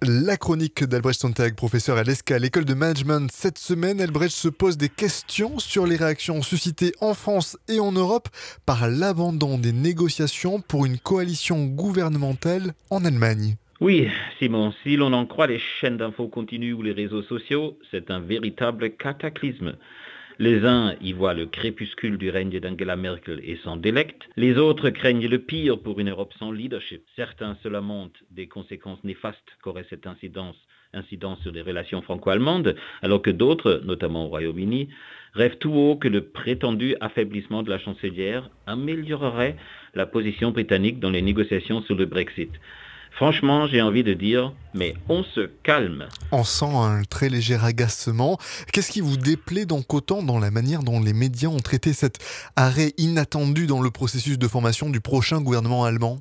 La chronique d'Albrecht Sontag, professeur à l'ESCA, à l'école de management. Cette semaine, Albrecht se pose des questions sur les réactions suscitées en France et en Europe par l'abandon des négociations pour une coalition gouvernementale en Allemagne. Oui, Simon, si l'on en croit les chaînes d'infos continues ou les réseaux sociaux, c'est un véritable cataclysme. Les uns y voient le crépuscule du règne d'Angela Merkel et s'en délectent. Les autres craignent le pire pour une Europe sans leadership. Certains se lamentent des conséquences néfastes qu'aurait cette incidence sur les relations franco-allemandes, alors que d'autres, notamment au Royaume-Uni, rêvent tout haut que le prétendu affaiblissement de la chancelière améliorerait la position britannique dans les négociations sur le Brexit. Franchement, j'ai envie de dire, mais on se calme. On sent un très léger agacement. Qu'est-ce qui vous déplaît donc autant dans la manière dont les médias ont traité cet arrêt inattendu dans le processus de formation du prochain gouvernement allemand ?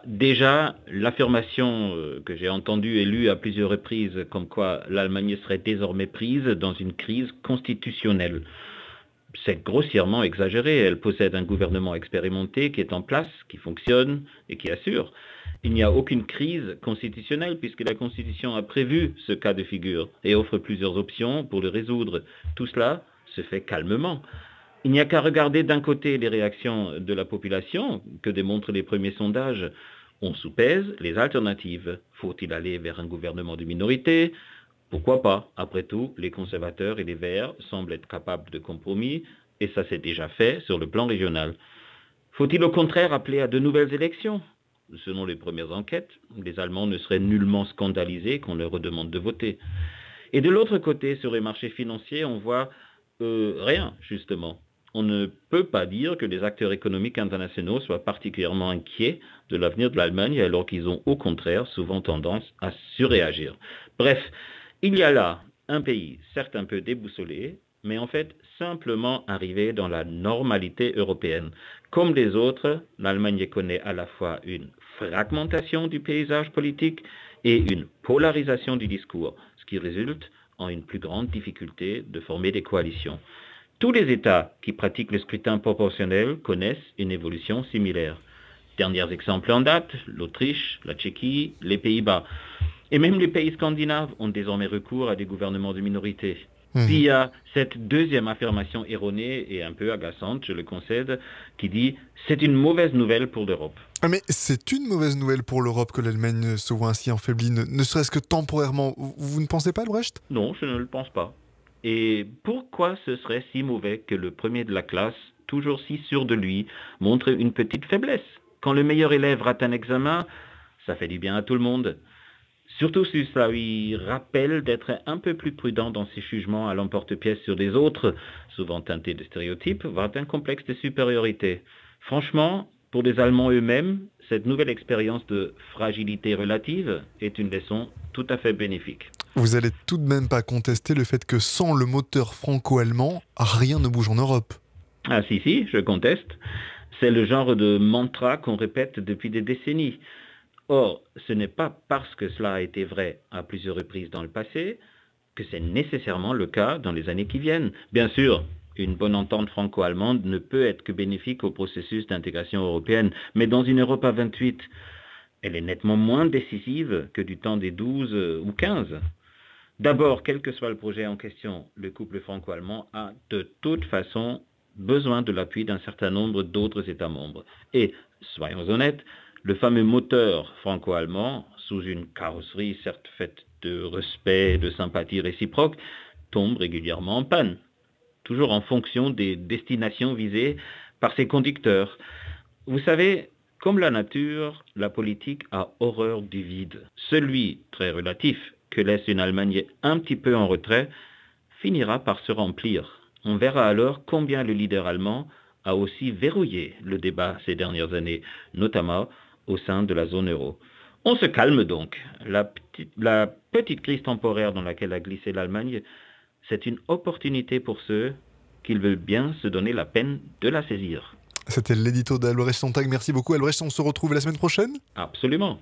Déjà, l'affirmation que j'ai entendue et lue à plusieurs reprises comme quoi l'Allemagne serait désormais prise dans une crise constitutionnelle. C'est grossièrement exagéré. Elle possède un gouvernement expérimenté qui est en place, qui fonctionne et qui assure. Il n'y a aucune crise constitutionnelle puisque la Constitution a prévu ce cas de figure et offre plusieurs options pour le résoudre. Tout cela se fait calmement. Il n'y a qu'à regarder d'un côté les réactions de la population que démontrent les premiers sondages. On soupèse les alternatives. Faut-il aller vers un gouvernement de minorité ? Pourquoi pas ? Après tout, les conservateurs et les verts semblent être capables de compromis et ça s'est déjà fait sur le plan régional. Faut-il au contraire appeler à de nouvelles élections ? Selon les premières enquêtes, les Allemands ne seraient nullement scandalisés qu'on leur demande de voter. Et de l'autre côté, sur les marchés financiers, on voit rien, justement. On ne peut pas dire que les acteurs économiques internationaux soient particulièrement inquiets de l'avenir de l'Allemagne, alors qu'ils ont au contraire souvent tendance à surréagir. Bref, il y a là un pays certes un peu déboussolé, mais en fait simplement arrivé dans la normalité européenne. Comme les autres, l'Allemagne connaît à la fois une fragmentation du paysage politique et une polarisation du discours, ce qui résulte en une plus grande difficulté de former des coalitions. Tous les États qui pratiquent le scrutin proportionnel connaissent une évolution similaire. Derniers exemples en date, l'Autriche, la Tchéquie, les Pays-Bas. Et même les pays scandinaves ont désormais recours à des gouvernements de minorité. Puis il y a cette deuxième affirmation erronée et un peu agaçante, je le concède, qui dit « c'est une mauvaise nouvelle pour l'Europe ». Mais c'est une mauvaise nouvelle pour l'Europe que l'Allemagne se voit ainsi affaiblie, ne serait-ce que temporairement. Vous ne pensez pas, Albrecht ? Non, je ne le pense pas. Et pourquoi ce serait si mauvais que le premier de la classe, toujours si sûr de lui, montre une petite faiblesse ? Quand le meilleur élève rate un examen, ça fait du bien à tout le monde. Surtout si cela lui rappelle d'être un peu plus prudent dans ses jugements à l'emporte-pièce sur les autres, souvent teintés de stéréotypes, voire d'un complexe de supériorité. Franchement, pour les Allemands eux-mêmes, cette nouvelle expérience de fragilité relative est une leçon tout à fait bénéfique. Vous allez tout de même pas contester le fait que sans le moteur franco-allemand, rien ne bouge en Europe. Ah si, je conteste. C'est le genre de mantra qu'on répète depuis des décennies. Or, ce n'est pas parce que cela a été vrai à plusieurs reprises dans le passé que c'est nécessairement le cas dans les années qui viennent. Bien sûr, une bonne entente franco-allemande ne peut être que bénéfique au processus d'intégration européenne, mais dans une Europe à 28, elle est nettement moins décisive que du temps des 12 ou 15. D'abord, quel que soit le projet en question, le couple franco-allemand a de toute façon besoin de l'appui d'un certain nombre d'autres États membres. Et, soyons honnêtes, le fameux moteur franco-allemand, sous une carrosserie certes faite de respect et de sympathie réciproque, tombe régulièrement en panne, toujours en fonction des destinations visées par ses conducteurs. Vous savez, comme la nature, la politique a horreur du vide. Celui, très relatif, que laisse une Allemagne un petit peu en retrait, finira par se remplir. On verra alors combien le leader allemand a aussi verrouillé le débat ces dernières années, notamment au sein de la zone euro. On se calme donc. La petite crise temporaire dans laquelle a glissé l'Allemagne, c'est une opportunité pour ceux qui veulent bien se donner la peine de la saisir. C'était l'édito d'Albrecht Sontag. Merci beaucoup, Albrecht. On se retrouve la semaine prochaine ? Absolument.